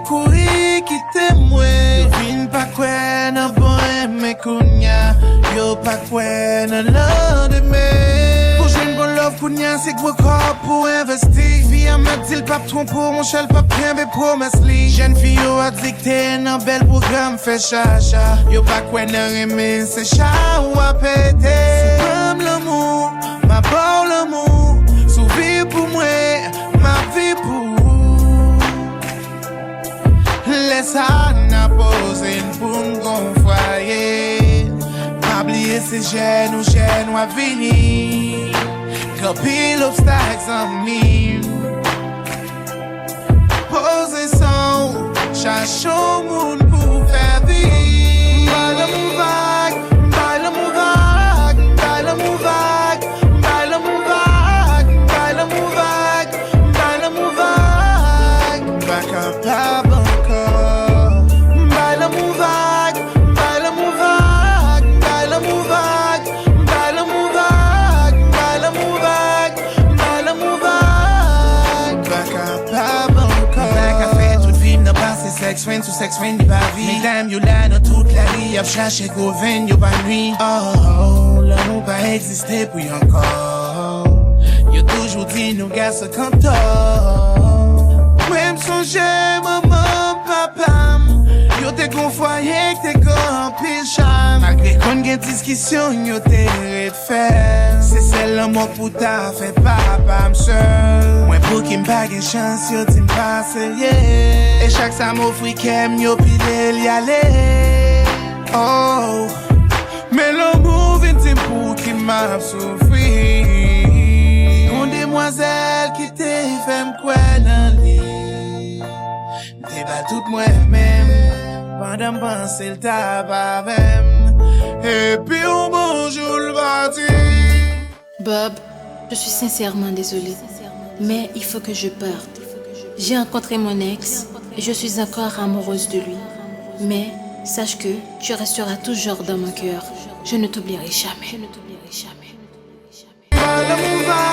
kouri quitte moi. Yo vin pa kwen nan bon eme kounya. Yo pa kwen nan lendemain. Pour jeune bon love kounya, c'est gros corps pour investir. Vie à me dit le pape trompe mon chel pas bien mais promesse li. Jeune fille yo addicté nan bel programme fait chacha. Yo pa kwen nan reme c'est chat ou a pété. Souvent l'amour, ma part l'amour. Souvi pour moi, ma vie pour. Laisse à n'a posé pour m'gon foyer. M'oublier ces gènes ou à venir. Copie l'obstacle en mille. Posez son, cherche au monde pour faire vivre. Balle mon vague, balle mon vague, balle mon vague, balle mon vague, balle mon vague, balle mon vague. Pas capable encore. Balle mon vague, balle mon vague, balle mon vague, balle mon vague, balle mon vague, balle mon vague. Pas capable encore. Like a fait toute vie n'a pas ses sex friends sous sex friends pas vie. Mesdames yo là dans toute la vie y'a cherché Goven yo pas nuit. Oh, l'amour pas existé pour y encore. Yo toujours dit nous gars se canton. Même songer maman papa. Yo te gon foyer que te gon pile charme. Malgré qu'on gen discussion yo te refaire. C'est celle l'amour pour ta fait papa m'seul. Moi pour qu'il m'pa gen chance yo ti m'passe yeah. Et chaque sa m'offre kem yo pile l'y aller. Oh, mais l'amour vient te pour qu'il m'a souffri. Une demoiselle qui te fait m'kouer dans lit. T'es pas toute moi-même. Pendant penser le tabac même. Et puis on bonjour le bâti. Bob, je suis sincèrement désolée, mais il faut que je parte. J'ai rencontré mon ex et je suis encore amoureuse de lui. Mais sache que tu resteras toujours dans mon cœur. Je ne t'oublierai jamais. Je ne t'oublierai jamais. Balle mon vague.